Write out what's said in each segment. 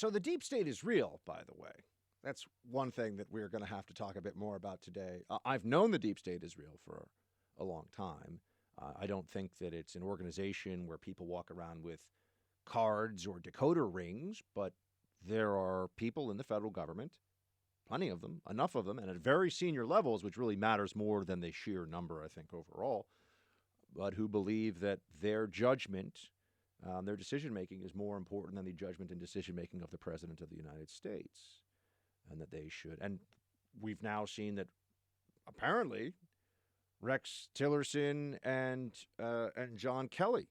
So the deep state is real, by the way. That's one thing that we're going to have to talk a bit more about today. I've known the deep state is real for a long time. I don't think that it's an organization where people walk around with cards or decoder rings, but there are people in the federal government, plenty of them, enough of them, and at very senior levels, which really matters more than the sheer number, I think, overall, but who believe that their judgment, their decision making is more important than the judgment and decision making of the President of the United States, and that they should. And we've now seen that apparently Rex Tillerson and John Kelly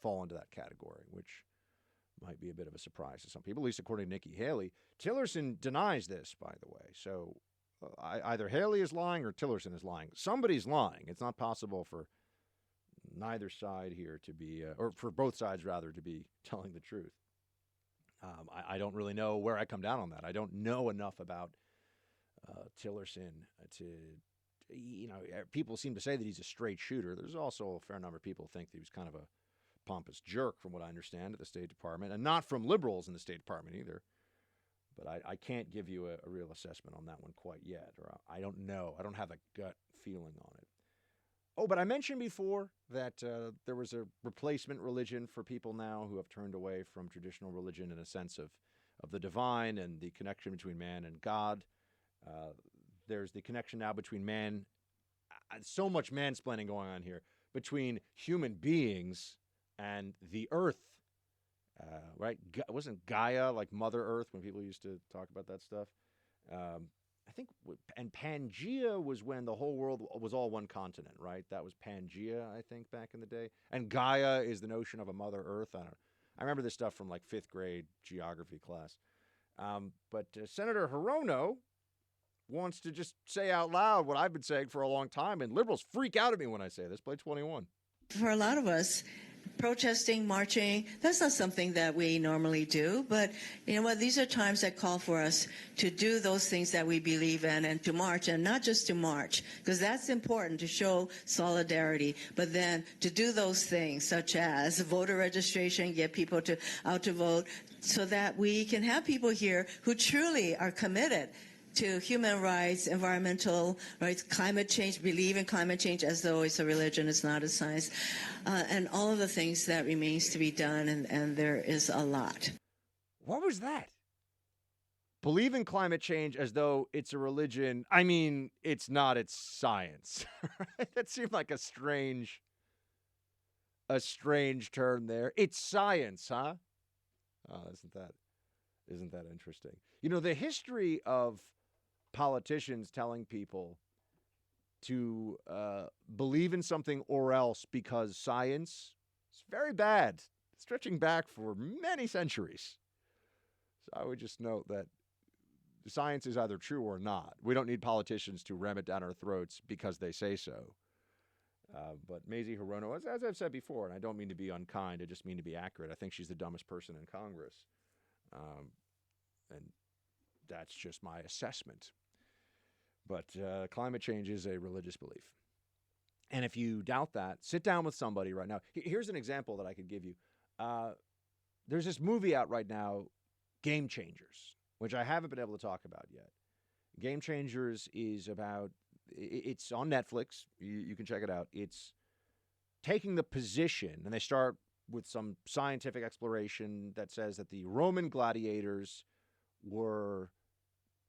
fall into that category, which might be a bit of a surprise to some people, at least according to Nikki Haley. Tillerson denies this, by the way. So either Haley is lying or Tillerson is lying. Somebody's lying. It's not possible for neither side here to be, or for both sides, rather, to be telling the truth. I don't really know where I come down on that. I don't know enough about Tillerson to, people seem to say that he's a straight shooter. There's also a fair number of people who think that he was kind of a pompous jerk, from what I understand, at the State Department, and not from liberals in the State Department either. But I can't give you a real assessment on that one quite yet, or I don't know. I don't have a gut feeling on it. Oh, but I mentioned before that there was a replacement religion for people now who have turned away from traditional religion in a sense of the divine and the connection between man and God. There's the connection now between man, so much mansplaining going on here, between human beings and the earth, right? Wasn't Gaia like Mother Earth when people used to talk about that stuff? I think, and Pangea was when the whole world was all one continent, right? That was Pangea, I think, back in the day. And Gaia is the notion of a Mother Earth. I remember this stuff from like 5th grade geography class. But Senator Hirono wants to just say out loud what I've been saying for a long time, and liberals freak out at me when I say this. Play 21. For a lot of us, protesting, marching, that's not something that we normally do. But you know what? These are times that call for us to do those things that we believe in and to march, and not just to march, because that's important to show solidarity, but then to do those things such as voter registration, get people out to vote, so that we can have people here who truly are committed to human rights, environmental rights, climate change, believe in climate change as though it's a religion, it's not a science, and all of the things that remains to be done, and there is a lot. What was that? Believe in climate change as though it's a religion. I mean, it's not, it's science. That seemed like a strange turn there. It's science, huh? Oh, isn't that interesting? You know, the history of politicians telling people to believe in something or else because science is very bad, stretching back for many centuries. So I would just note that science is either true or not. We don't need politicians to ram it down our throats because they say so. But Mazie Hirono, as I've said before, and I don't mean to be unkind, I just mean to be accurate, I think she's the dumbest person in Congress. And that's just my assessment. But climate change is a religious belief. And if you doubt that, sit down with somebody right now. Here's an example that I could give you. There's this movie out right now, Game Changers, which I haven't been able to talk about yet. Game Changers is about, it's on Netflix. You can check it out. It's taking the position, and they start with some scientific exploration that says that the Roman gladiators were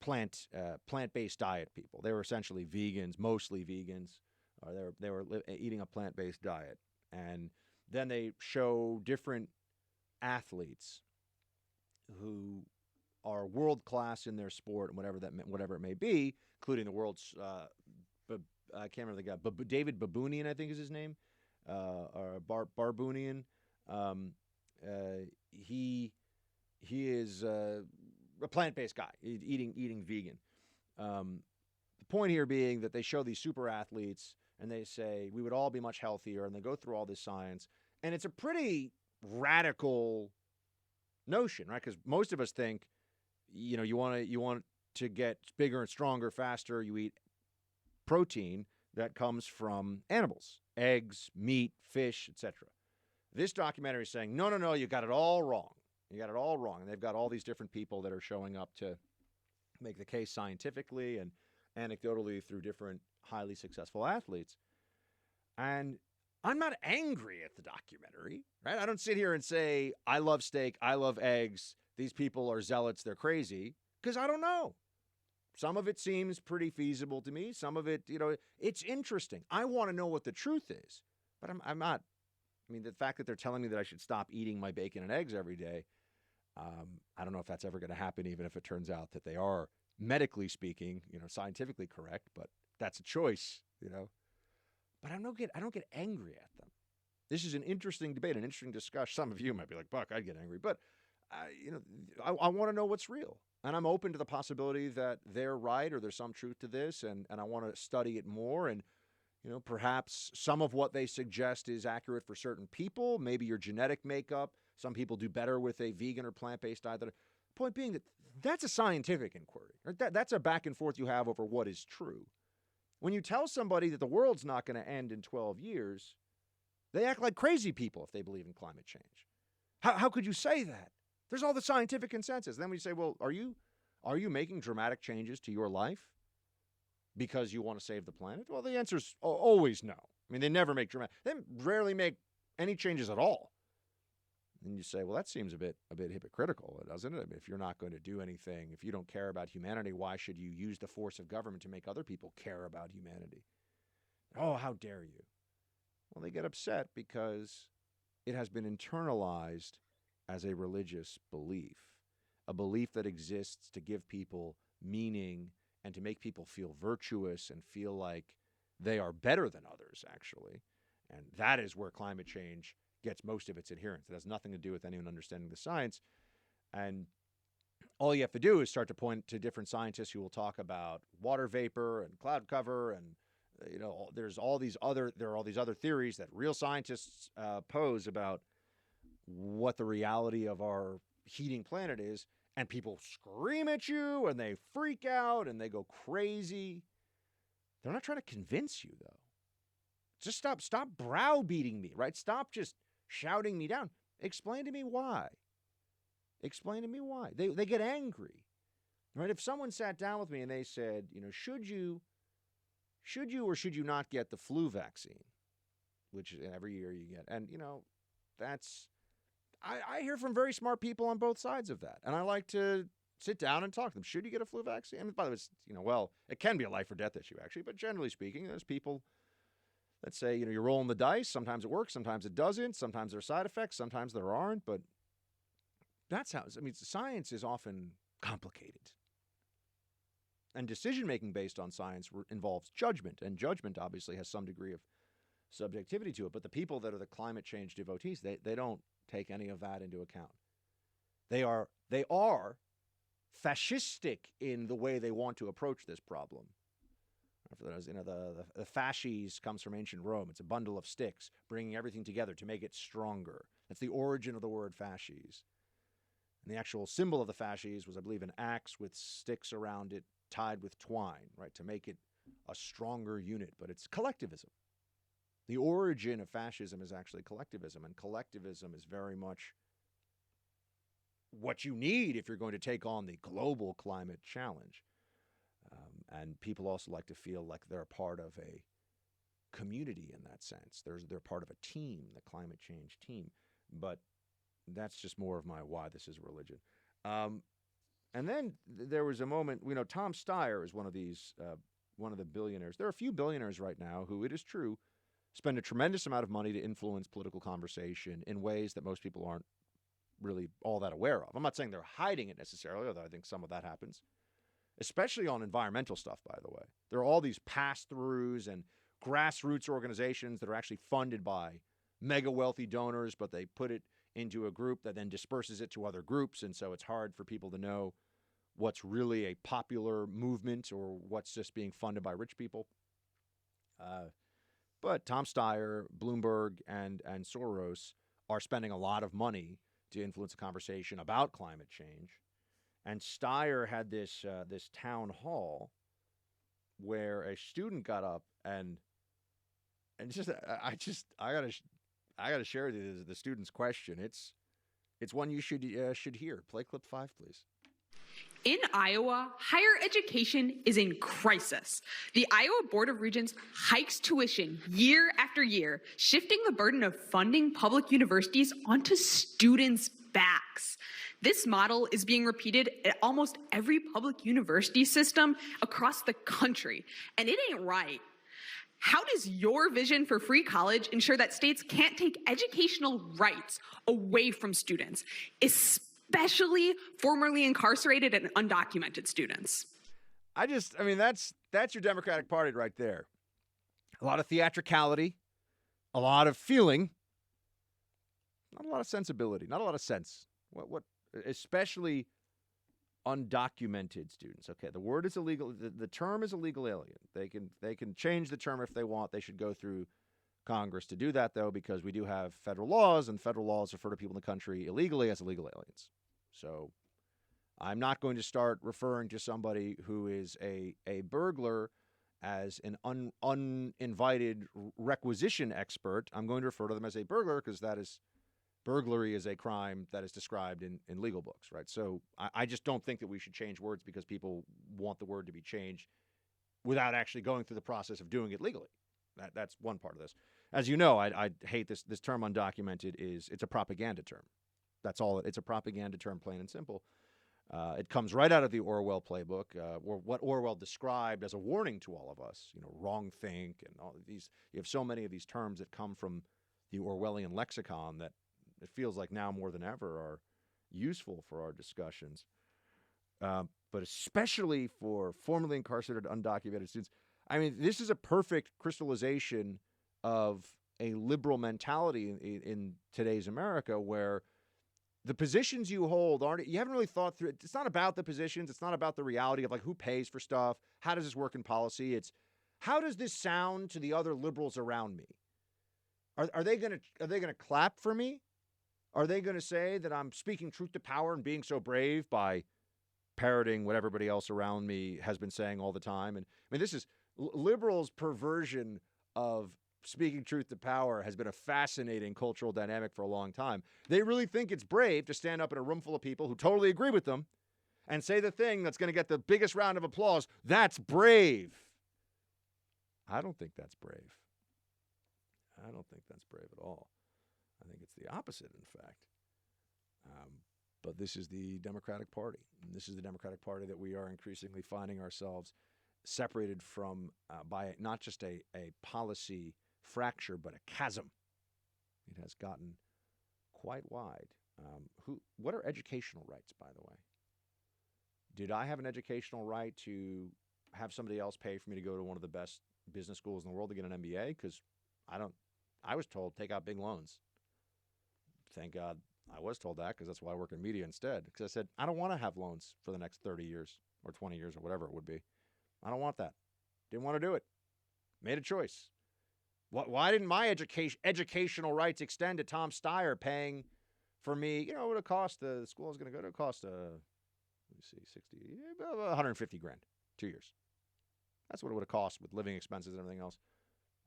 plant-based diet people. They were essentially vegans, mostly vegans. They were eating a plant-based diet. And then they show different athletes who are world-class in their sport, and whatever it may be, including the world's, I can't remember the guy, but David Babunian, I think is his name, or Barbunian. He is a plant-based guy, eating vegan. The point here being that they show these super athletes and they say we would all be much healthier, and they go through all this science, and it's a pretty radical notion, right? Because most of us think, you want to get bigger and stronger faster. You eat protein that comes from animals, eggs, meat, fish, etc. This documentary is saying, no, you got it all wrong. You got it all wrong. And they've got all these different people that are showing up to make the case scientifically and anecdotally through different highly successful athletes. And I'm not angry at the documentary, right? I don't sit here and say, I love steak, I love eggs, these people are zealots, they're crazy, because I don't know. Some of it seems pretty feasible to me. Some of it, it's interesting. I want to know what the truth is, but I'm not. I mean, the fact that they're telling me that I should stop eating my bacon and eggs every day, I don't know if that's ever going to happen, even if it turns out that they are, medically speaking, scientifically correct, but that's a choice, But I don't get angry at them. This is an interesting debate, an interesting discussion. Some of you might be like, Buck, I'd get angry. But, I want to know what's real. And I'm open to the possibility that they're right or there's some truth to this, and I want to study it more. And, perhaps some of what they suggest is accurate for certain people, maybe your genetic makeup. Some people do better with a vegan or plant-based diet. Point being that that's a scientific inquiry. Right? That's a back and forth you have over what is true. When you tell somebody that the world's not going to end in 12 years, they act like crazy people if they believe in climate change. How could you say that? There's all the scientific consensus. Then we say, well, are you making dramatic changes to your life because you want to save the planet? Well, the answer is always no. I mean, they never make dramatic. They rarely make any changes at all. And you say, well, that seems a bit hypocritical, doesn't it? I mean, if you're not going to do anything, if you don't care about humanity, why should you use the force of government to make other people care about humanity? Oh, how dare you? Well, they get upset because it has been internalized as a religious belief, a belief that exists to give people meaning and to make people feel virtuous and feel like they are better than others, actually. And that is where climate change gets most of its adherents. It has nothing to do with anyone understanding the science. And all you have to do is start to point to different scientists who will talk about water vapor and cloud cover, and there are all these other theories that real scientists pose about what the reality of our heating planet is, and people scream at you and they freak out and they go crazy. They're not trying to convince you, though. Just stop browbeating me, right? Stop just shouting me down. Explain to me why. Explain to me why. They get angry, right? If someone sat down with me and they said, should you or should you not get the flu vaccine, which every year you get, and I hear from very smart people on both sides of that, and I like to sit down and talk to them. Should you get a flu vaccine? I mean, by the way, it can be a life or death issue, actually, but generally speaking, there's people that say, you're rolling the dice. Sometimes it works, sometimes it doesn't. Sometimes there are side effects, sometimes there aren't. But that's how, science is often complicated. And decision-making based on science involves judgment. And judgment obviously has some degree of subjectivity to it. But the people that are the climate change devotees, they don't take any of that into account. They are fascistic in the way they want to approach this problem. For those, the fasces comes from ancient Rome. It's a bundle of sticks, bringing everything together to make it stronger. That's the origin of the word fasces. And the actual symbol of the fasces was, I believe, an axe with sticks around it tied with twine, right, to make it a stronger unit. But it's collectivism. The origin of fascism is actually collectivism, and collectivism is very much what you need if you're going to take on the global climate challenge. And people also like to feel like they're a part of a community in that sense. They're part of a team, the climate change team. But that's just more of my why this is religion. And then there was a moment, Tom Steyer is one of the billionaires. There are a few billionaires right now who, it is true, spend a tremendous amount of money to influence political conversation in ways that most people aren't really all that aware of. I'm not saying they're hiding it necessarily, although I think some of that happens. Especially on environmental stuff, by the way. There are all these pass-throughs and grassroots organizations that are actually funded by mega wealthy donors, but they put it into a group that then disperses it to other groups, and so it's hard for people to know what's really a popular movement or what's just being funded by rich people. But Tom Steyer, Bloomberg, and Soros are spending a lot of money to influence a conversation about climate change. And Steyer had this town hall where a student got up and I gotta share with you the student's question. It's one you should hear. Play clip 5, please. In Iowa, higher education is in crisis. The Iowa Board of Regents hikes tuition year after year, shifting the burden of funding public universities onto students' backs. This model is being repeated at almost every public university system across the country, and it ain't right. How does your vision for free college ensure that states can't take educational rights away from students, especially formerly incarcerated and undocumented students? That's your Democratic Party right there. A lot of theatricality, a lot of feeling, not a lot of sensibility, not a lot of sense. What especially undocumented students. Okay, the word is illegal. The term is illegal alien. They can change the term if they want. They should go through Congress to do that, though, because we do have federal laws, and federal laws refer to people in the country illegally as illegal aliens. So I'm not going to start referring to somebody who is a burglar as an uninvited requisition expert. I'm going to refer to them as a burglar because burglary is a crime that is described in legal books, right? So I just don't think that we should change words because people want the word to be changed without actually going through the process of doing it legally. That's one part of this. As you know, I hate this term undocumented. It's a propaganda term. That's all. It's a propaganda term, plain and simple. It comes right out of the Orwell playbook, or what Orwell described as a warning to all of us. Wrongthink and all of these. You have so many of these terms that come from the Orwellian lexicon that it feels like now more than ever are useful for our discussions. But especially for formerly incarcerated undocumented students. I mean, this is a perfect crystallization of a liberal mentality in today's America, where the positions you hold you haven't really thought through it. It's not about the positions. It's not about the reality of like who pays for stuff. How does this work in policy? It's how does this sound to the other liberals around me? Are they gonna clap for me? Are they going to say that I'm speaking truth to power and being so brave by parroting what everybody else around me has been saying all the time? And I mean, this is liberals' perversion of speaking truth to power has been a fascinating cultural dynamic for a long time. They really think it's brave to stand up in a room full of people who totally agree with them and say the thing that's going to get the biggest round of applause. That's brave. I don't think that's brave. I don't think that's brave at all. I think it's the opposite, in fact. But this is the Democratic Party. And this is the Democratic Party that we are increasingly finding ourselves separated from by not just a policy fracture, but a chasm. It has gotten quite wide. What are educational rights, by the way? Did I have an educational right to have somebody else pay for me to go to one of the best business schools in the world to get an MBA? Because I was told take out big loans. Thank God I was told that, because that's why I work in media instead. Because I said, I don't want to have loans for the next 30 years or 20 years or whatever it would be. I don't want that. Didn't want to do it. Made a choice. Why didn't my educational rights extend to Tom Steyer paying for me? What would it cost? The school I was going to go to cost, 150 grand, 2 years. That's what it would have cost with living expenses and everything else.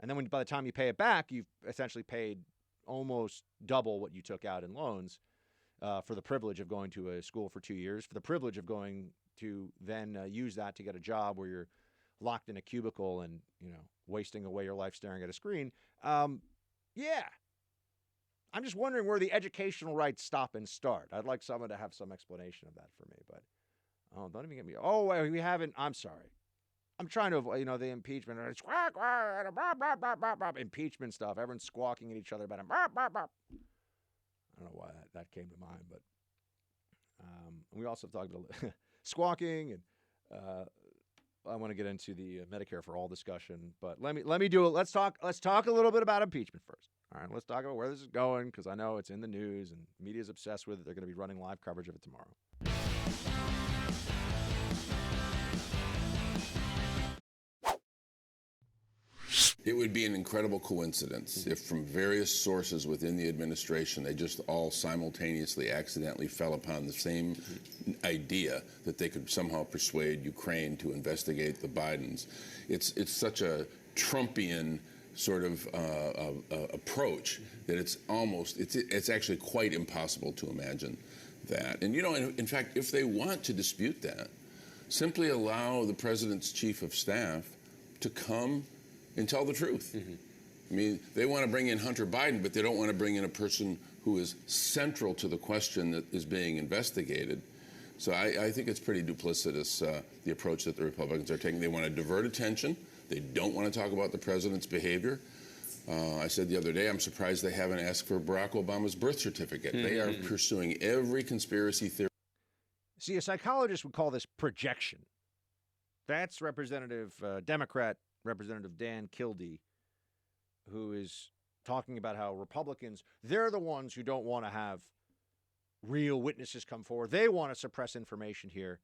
And then by the time you pay it back, you've essentially paid almost double what you took out in loans for the privilege of going to a school for 2 years, for the privilege of going to then use that to get a job where you're locked in a cubicle and, wasting away your life staring at a screen. Yeah. I'm just wondering where the educational rights stop and start. I'd like someone to have some explanation of that for me, but don't even get me. Oh, we haven't. I'm sorry. I'm trying to avoid, the impeachment, impeachment stuff. Everyone's squawking at each other about it. I don't know why that came to mind, but we also talked about squawking, and I want to get into the Medicare for All discussion. But let me do it. Let's talk a little bit about impeachment first. All right, let's talk about where this is going, because I know it's in the news and media's obsessed with it. They're going to be running live coverage of it tomorrow. It would be an incredible coincidence if from various sources within the administration they just all simultaneously accidentally fell upon the same idea that they could somehow persuade Ukraine to investigate the Bidens. It's such a Trumpian sort of approach that it's actually quite impossible to imagine that. And, in fact, if they want to dispute that, simply allow the president's chief of staff to come and tell the truth. I mean, they want to bring in Hunter Biden, but they don't want to bring in a person who is central to the question that is being investigated. So I think it's pretty duplicitous, the approach that the Republicans are taking. They want to divert attention. They don't want to talk about the president's behavior. I said the other day, I'm surprised they haven't asked for Barack Obama's birth certificate. They are pursuing every conspiracy theory. See, a psychologist would call this projection. That's Democrat Representative Dan Kildee, who is talking about how Republicans, they're the ones who don't want to have real witnesses come forward. They want to suppress information here.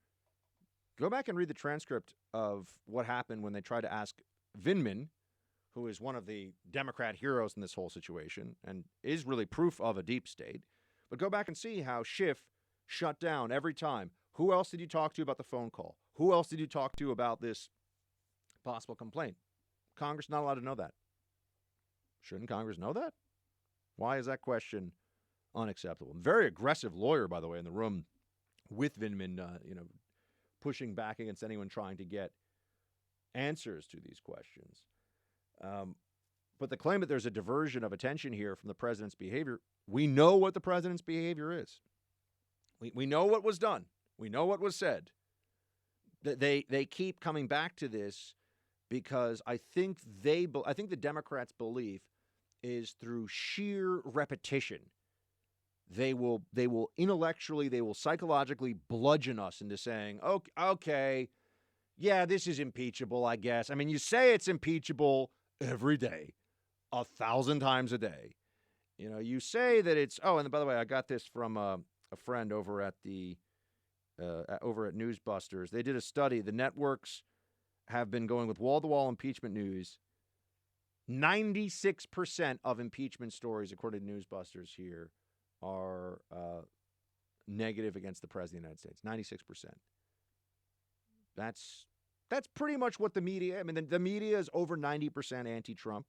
Go back and read the transcript of what happened when they tried to ask Vindman, who is one of the Democrat heroes in this whole situation and is really proof of a deep state. But go back and see how Schiff shut down every time. Who else did you talk to about the phone call? Who else did you talk to about this possible complaint? Congress not allowed to know that. Shouldn't Congress know that? Why is that question unacceptable? Very aggressive lawyer, by the way, in the room with Vindman, pushing back against anyone trying to get answers to these questions. But the claim that there's a diversion of attention here from the president's behavior, we know what the president's behavior is. We know what was done. We know what was said. They keep coming back to this because I think the Democrats' belief is through sheer repetition. They will intellectually, they will psychologically bludgeon us into saying, okay, yeah, this is impeachable, I guess. I mean, you say it's impeachable every day, 1,000 times a day. You say that it's, and by the way, I got this from a friend over at Newsbusters. They did a study. The networks have been going with wall-to-wall impeachment news. 96% of impeachment stories, according to Newsbusters here, are negative against the President of the United States. 96%. That's pretty much what the media, I mean, the media is over 90% anti-Trump.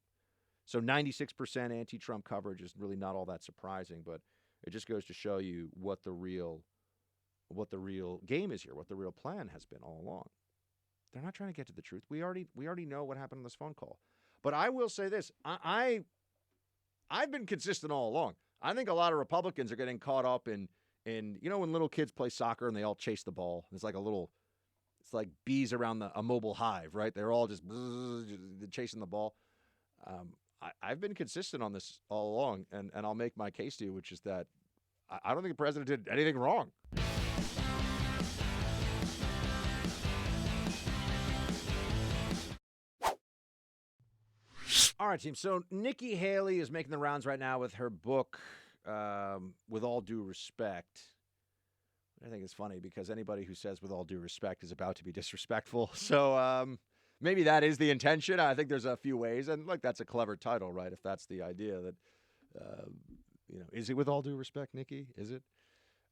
So 96% anti-Trump coverage is really not all that surprising, but it just goes to show you what the real game is here, what the real plan has been all along. They're not trying to get to the truth. We already know what happened on this phone call. But I will say this, I've been consistent all along. I think a lot of Republicans are getting caught up in when little kids play soccer and they all chase the ball. It's like bees around a mobile hive, right? They're all just chasing the ball. I've been consistent on this all along, and I'll make my case to you, which is that I don't think the president did anything wrong. All right, team. So Nikki Haley is making the rounds right now with her book, With All Due Respect. I think it's funny because anybody who says with all due respect is about to be disrespectful. So maybe that is the intention. I think there's a few ways. And look, that's a clever title, right? If that's the idea that, is it with all due respect, Nikki? Is it?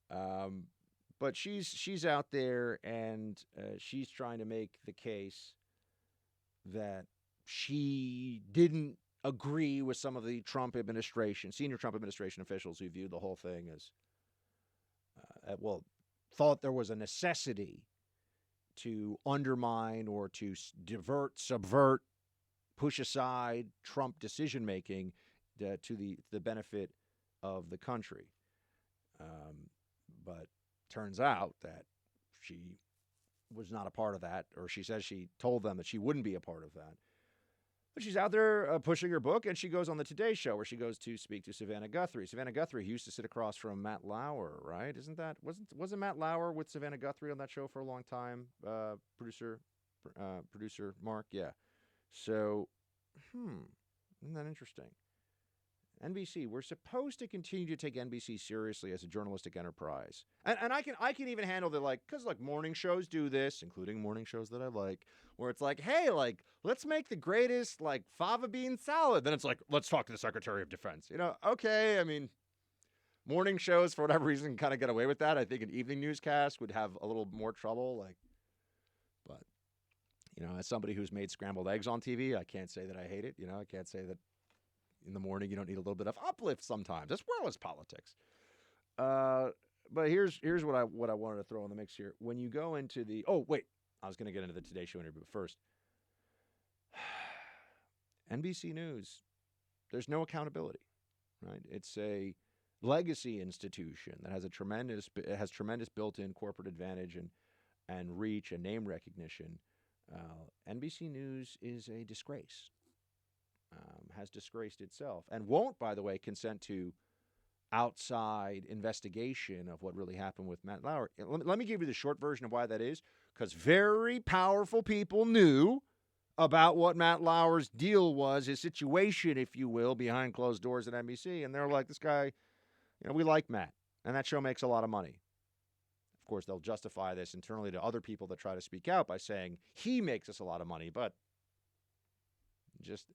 But she's out there and she's trying to make the case that she didn't agree with some of the senior Trump administration officials who viewed the whole thing as, thought there was a necessity to undermine or to subvert, push aside Trump decision-making to the benefit of the country. But turns out that she was not a part of that, or she says she told them that she wouldn't be a part of that. But she's out there pushing her book, and she goes on the Today Show where she goes to speak to Savannah Guthrie. Savannah Guthrie used to sit across from Matt Lauer, right? Wasn't Matt Lauer with Savannah Guthrie on that show for a long time? Producer Mark, yeah. So, isn't that interesting? NBC, we're supposed to continue to take NBC seriously as a journalistic enterprise. And I can even handle the because morning shows do this, including morning shows that I like, where it's like, hey, let's make the greatest fava bean salad. Then it's like, let's talk to the Secretary of Defense. Okay, I mean, morning shows for whatever reason kind of get away with that. I think an evening newscast would have a little more trouble, but As somebody who's made scrambled eggs on TV, I can't say that I hate it. I can't say that in the morning you don't need a little bit of uplift sometimes, as well as politics. But here's what I wanted to throw in the mix here. When you go into the I was going to get into the Today Show interview, but first, NBC News, there's no accountability, right? It's a legacy institution that has tremendous built-in corporate advantage and reach and name recognition. NBC News is a disgrace, has disgraced itself, and won't, by the way, consent to outside investigation of what really happened with Matt Lauer. Let me give you the short version of why that is, because very powerful people knew about what Matt Lauer's deal was, his situation, if you will, behind closed doors at NBC, and they're like, this guy, we like Matt, and that show makes a lot of money. Of course, they'll justify this internally to other people that try to speak out by saying he makes us a lot of money, but just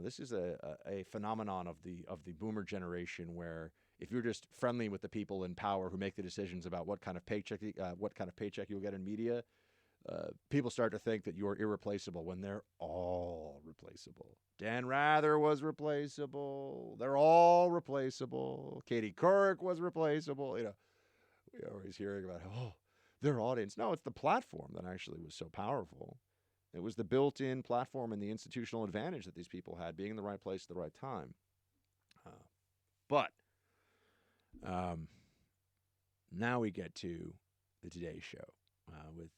this is a phenomenon of the boomer generation where if you're just friendly with the people in power who make the decisions about what kind of paycheck you'll get in media, people start to think that you're irreplaceable when they're all replaceable. Dan Rather was replaceable. They're all replaceable. Katie Couric was replaceable. We're always hearing about their audience. No, it's the platform that actually was so powerful. It was the built-in platform and the institutional advantage that these people had, being in the right place at the right time. But now we get to the Today Show with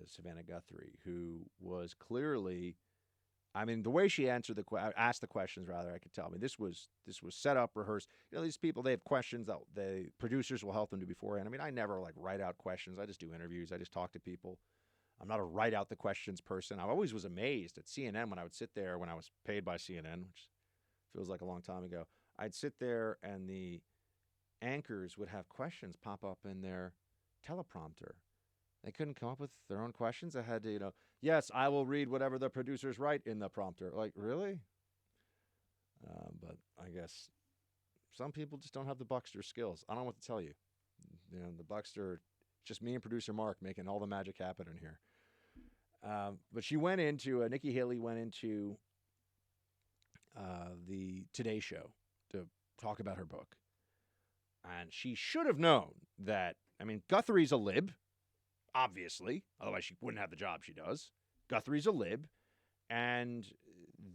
Savannah Guthrie, who was clearly, the way she asked the questions, rather, I could tell. This was set up, rehearsed. These people, they have questions that the producers will help them do beforehand. I never write out questions. I just do interviews. I just talk to people. I'm not a write out the questions person. I always was amazed at CNN when I would sit there when I was paid by CNN, which feels like a long time ago. I'd sit there and the anchors would have questions pop up in their teleprompter. They couldn't come up with their own questions. They had to, yes, I will read whatever the producers write in the prompter. Like, really? But I guess some people just don't have the Buckster skills. I don't know what to tell you. The Buckster, just me and producer Mark making all the magic happen in here. But she went into, Nikki Haley went into the Today Show to talk about her book. And she should have known that, Guthrie's a lib, obviously. Otherwise, she wouldn't have the job she does. Guthrie's a lib. And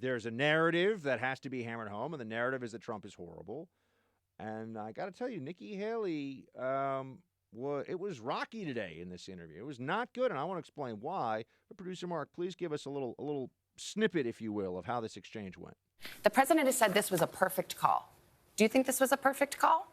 there's a narrative that has to be hammered home, and the narrative is that Trump is horrible. And I got to tell you, Nikki Haley, it was rocky today in this interview. It was not good, and I want to explain why. But producer Mark, please give us a little snippet, if you will, of how this exchange went. The president has said this was a perfect call. Do you think this was a perfect call?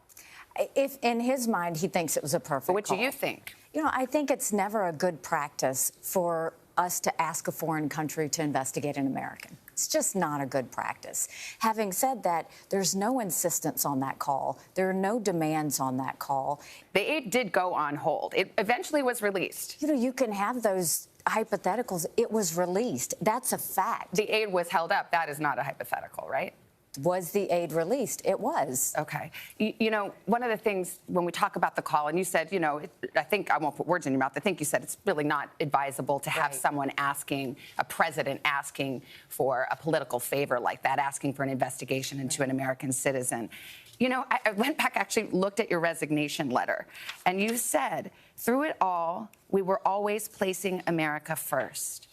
If in his mind he thinks it was a perfect call. What do you think? I think it's never a good practice for us to ask a foreign country to investigate an American. It's just not a good practice. Having said that, there's no insistence on that call. There are no demands on that call. The aid did go on hold. It eventually was released. You can have those hypotheticals. It was released. That's a fact. The aid was held up. That is not a hypothetical, right? Was the aid released? It was. Okay. One of the things when we talk about the call, and you said, I think I won't put words in your mouth. I think you said it's really not advisable to have someone a president asking for a political favor like that, asking for an investigation into an American citizen. I went back, actually looked at your resignation letter, and you said, through it all, we were always placing America first.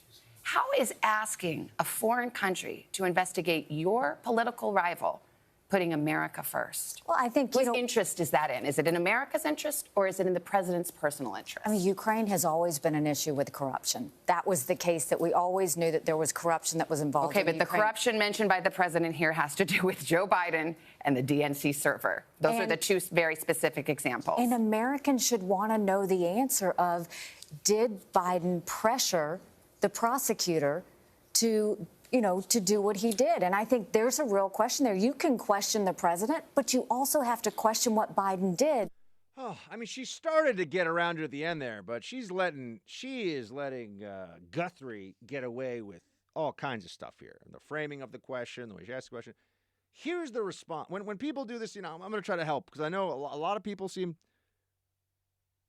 How is asking a foreign country to investigate your political rival putting America first? Well, I think whose interest is that in? Is it in America's interest, or is it in the president's personal interest? Ukraine has always been an issue with corruption. That was the case, that we always knew that there was corruption that was involved. Okay, but Ukraine. The corruption mentioned by the president here has to do with Joe Biden and the DNC server. Those are the two very specific examples. And Americans should want to know the answer of, did Biden pressure the prosecutor to do what he did? And I think there's a real question there. You can question the president, but you also have to question what Biden did. Oh, she started to get around to at the end there, but she is letting Guthrie get away with all kinds of stuff here. And the framing of the question, the way she asked the question. Here's the response. When people do this, I'm going to try to help, because I know a lot of people seem.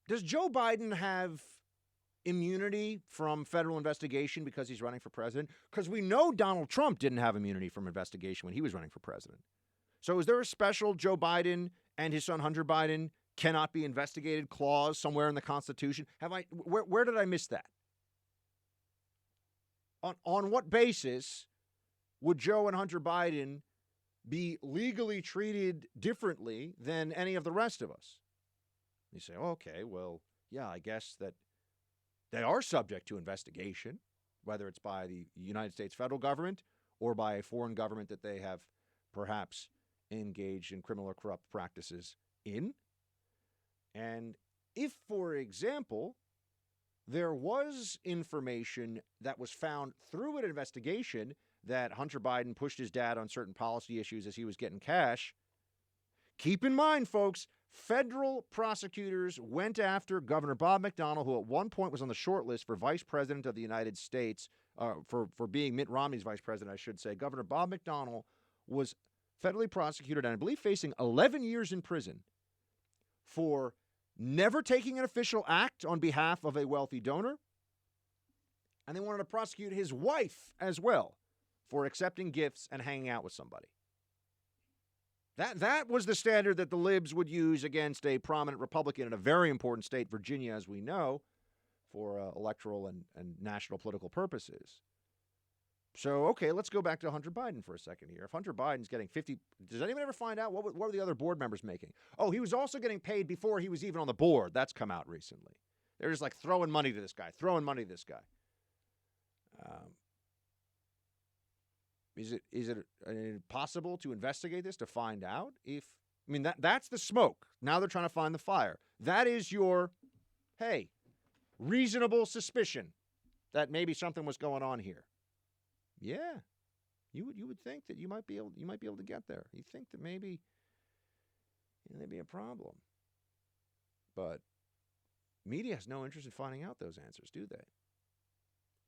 Does Joe Biden have immunity from federal investigation because he's running for president? Because we know Donald Trump didn't have immunity from investigation when he was running for president. So is there a special Joe Biden and his son Hunter Biden cannot be investigated clause somewhere in the Constitution? Where did I miss that? On what basis would Joe and Hunter Biden be legally treated differently than any of the rest of us? You say, oh, okay, well, yeah, I guess that they are subject to investigation, whether it's by the United States federal government or by a foreign government that they have perhaps engaged in criminal or corrupt practices in. And if, for example, there was information that was found through an investigation that Hunter Biden pushed his dad on certain policy issues as he was getting cash, keep in mind, folks, federal prosecutors went after Governor Bob McDonnell, who at one point was on the short list for vice president of the United States, for being Mitt Romney's vice president, I should say. Governor Bob McDonnell was federally prosecuted and I believe facing 11 years in prison for never taking an official act on behalf of a wealthy donor. And they wanted to prosecute his wife as well for accepting gifts and hanging out with somebody. That was the standard that the libs would use against a prominent Republican in a very important state, Virginia, as we know, for electoral and national political purposes. So, okay, let's go back to Hunter Biden for a second here. If Hunter Biden's getting 50, does anyone ever find out what were the other board members making? Oh, he was also getting paid before he was even on the board. That's come out recently. They're just like throwing money to this guy. Is it possible to investigate this to find out if, I mean, that's the smoke. Now they're trying to find the fire. That is your, hey, reasonable suspicion that maybe something was going on here. Yeah, you would think that you might be able to get there. You think that maybe there'd be a problem, but media has no interest in finding out those answers, do they?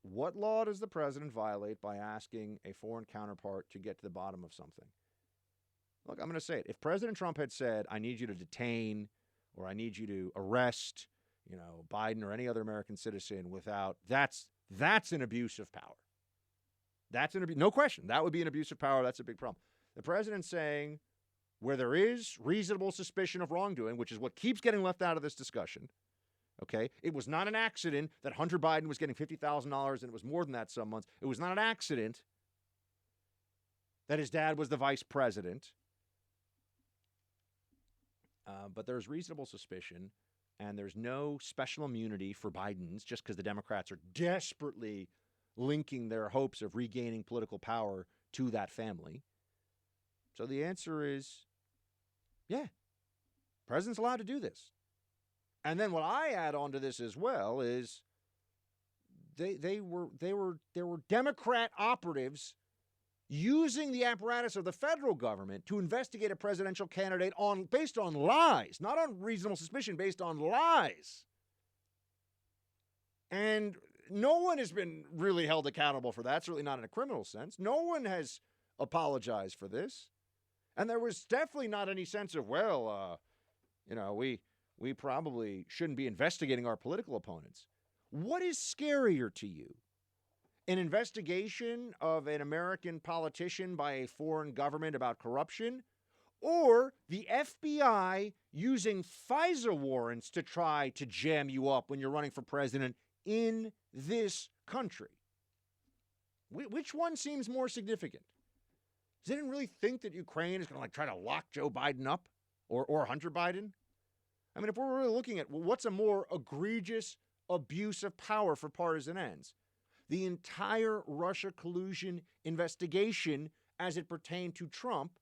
What law does the president violate by asking a foreign counterpart to get to the bottom of something? Look, I'm going to say it. If President Trump had said, I need you to detain or I need you to arrest, Biden or any other American citizen without, that's an abuse of power. That's no question. That would be an abuse of power. That's a big problem. The president's saying where there is reasonable suspicion of wrongdoing, which is what keeps getting left out of this discussion, okay? It was not an accident that Hunter Biden was getting $50,000 and it was more than that some months. It was not an accident that his dad was the vice president. But there's reasonable suspicion and there's no special immunity for Biden's just because the Democrats are desperately linking their hopes of regaining political power to that family. So the answer is, yeah, president's allowed to do this. And then what I add on to this as well is there were Democrat operatives using the apparatus of the federal government to investigate a presidential candidate based on lies, not on reasonable suspicion, based on lies. And no one has been really held accountable for that, certainly not in a criminal sense. No one has apologized for this. And there was definitely not any sense of, we probably shouldn't be investigating our political opponents. What is scarier to you? An investigation of an American politician by a foreign government about corruption, or the FBI using FISA warrants to try to jam you up when you're running for president in this country? Which one seems more significant? Does anyone really think that Ukraine is going to try to lock Joe Biden up or Hunter Biden? I mean, if we're really looking at what's a more egregious abuse of power for partisan ends, the entire Russia collusion investigation as it pertained to Trump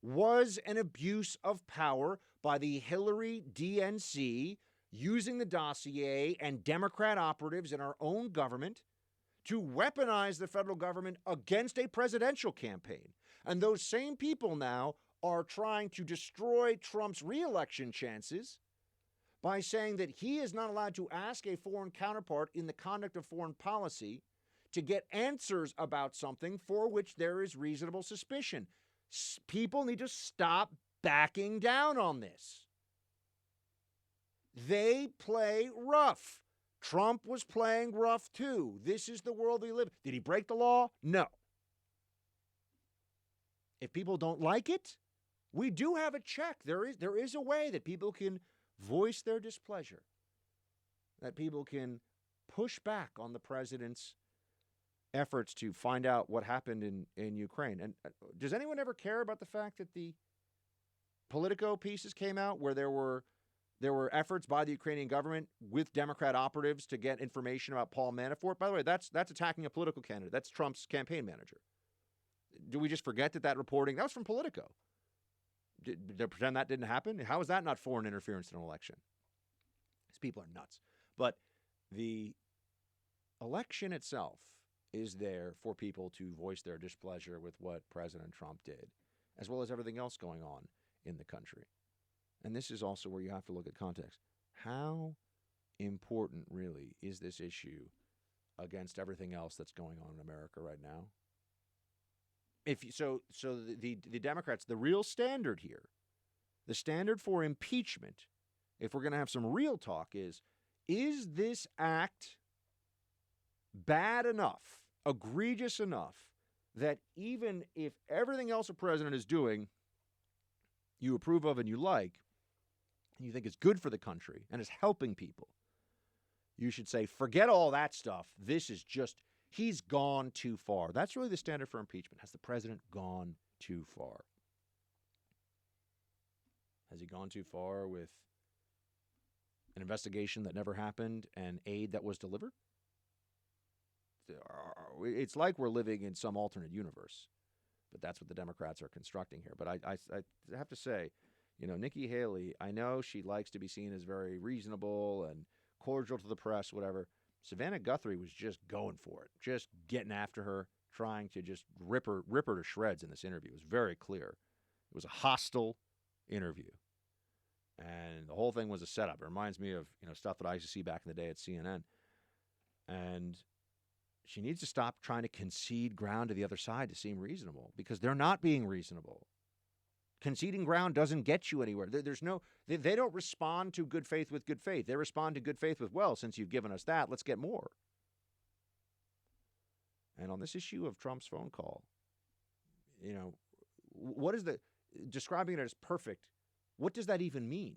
was an abuse of power by the Hillary DNC using the dossier and Democrat operatives in our own government to weaponize the federal government against a presidential campaign. And those same people now are trying to destroy Trump's re-election chances by saying that he is not allowed to ask a foreign counterpart in the conduct of foreign policy to get answers about something for which there is reasonable suspicion. People need to stop backing down on this. They play rough. Trump was playing rough too. This is the world we live in. Did he break the law? No. If people don't like it, we do have a check. There is a way that people can voice their displeasure, that people can push back on the president's efforts to find out what happened in Ukraine. And does anyone ever care about the fact that the Politico pieces came out where there were efforts by the Ukrainian government with Democrat operatives to get information about Paul Manafort? By the way, that's attacking a political candidate. That's Trump's campaign manager. Do we just forget that reporting? That was from Politico. Did they pretend that didn't happen? How is that not foreign interference in an election? These people are nuts. But the election itself is there for people to voice their displeasure with what President Trump did, as well as everything else going on in the country. And this is also where you have to look at context. How important, really, is this issue against everything else that's going on in America right now? The Democrats, the real standard here, the standard for impeachment, if we're going to have some real talk, is this act bad enough, egregious enough, that even if everything else a president is doing you approve of and you like, and you think it's good for the country and is helping people, you should say, forget all that stuff. This is just, he's gone too far. That's really the standard for impeachment. Has the president gone too far? Has he gone too far with an investigation that never happened and aid that was delivered? It's like we're living in some alternate universe, but that's what the Democrats are constructing here. But I have to say, Nikki Haley, I know she likes to be seen as very reasonable and cordial to the press, whatever. Savannah Guthrie was just going for it, just getting after her, trying to just rip her to shreds in this interview. It was very clear. It was a hostile interview. And the whole thing was a setup. It reminds me of stuff that I used to see back in the day at CNN. And she needs to stop trying to concede ground to the other side to seem reasonable, because they're not being reasonable. Conceding ground doesn't get you anywhere. They don't respond to good faith with good faith. They respond to good faith with, well, since you've given us that, let's get more. And on this issue of Trump's phone call, what is describing it as perfect, what does that even mean?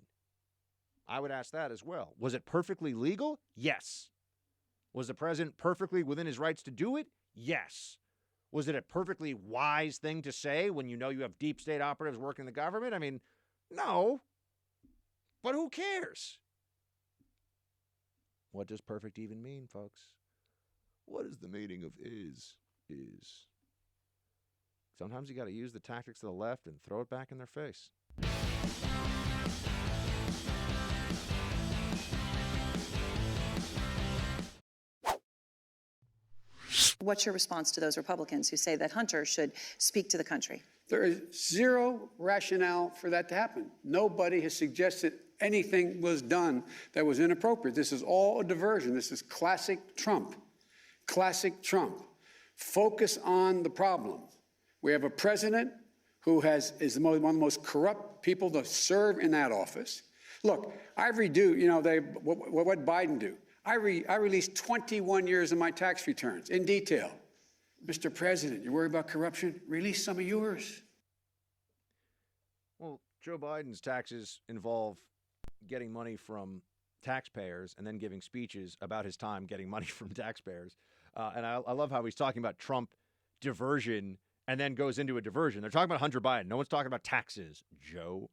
I would ask that as well. Was it perfectly legal? Yes. Was the president perfectly within his rights to do it? Yes. Was it a perfectly wise thing to say when you have deep state operatives working in the government? I mean, no. But who cares? What does perfect even mean, folks? What is the meaning of is? Sometimes you got to use the tactics of the left and throw it back in their face. What's your response to those Republicans who say that Hunter should speak to the country? There is zero rationale for that to happen. Nobody has suggested anything was done that was inappropriate. This is all a diversion. This is classic Trump. Classic Trump. Focus on the problem. We have a president who is one of the most corrupt people to serve in that office. Look, I redo, what Biden do. I released 21 years of my tax returns in detail. Mr. President, you worry about corruption? Release some of yours. Well, Joe Biden's taxes involve getting money from taxpayers and then giving speeches about his time getting money from taxpayers. And I love how he's talking about Trump diversion and then goes into a diversion. They're talking about Hunter Biden. No one's talking about taxes, Joe.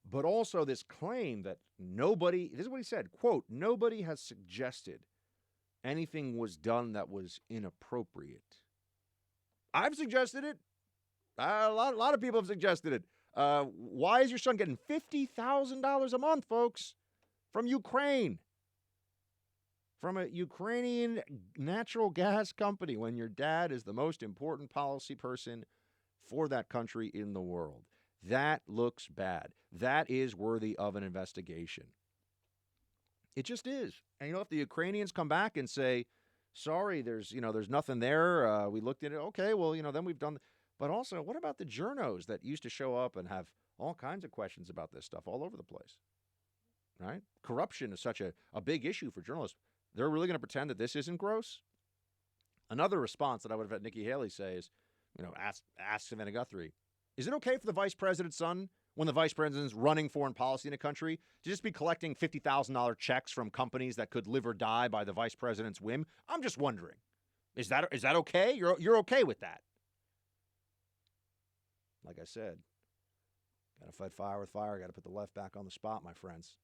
But also this claim that this is what he said, quote, nobody has suggested anything was done that was inappropriate. I've suggested it. A lot of people have suggested it. Why is your son getting $50,000 a month, folks, from Ukraine? From a Ukrainian natural gas company, when your dad is the most important policy person for that country in the world. That looks bad. That is worthy of an investigation. It just is. And if the Ukrainians come back and say, sorry, there's nothing there. We looked at it. Okay, well, then we've done. But also, what about the journos that used to show up and have all kinds of questions about this stuff all over the place? right? Corruption is such a big issue for journalists. They're really going to pretend that this isn't gross? Another response that I would have had Nikki Haley say is, ask Savannah Guthrie, is it okay for the vice president's son, when the vice president's running foreign policy in a country, to just be collecting $50,000 checks from companies that could live or die by the vice president's whim? I'm just wondering, is that okay? You're okay with that? Like I said, got to fight fire with fire. Got to put the left back on the spot, my friends.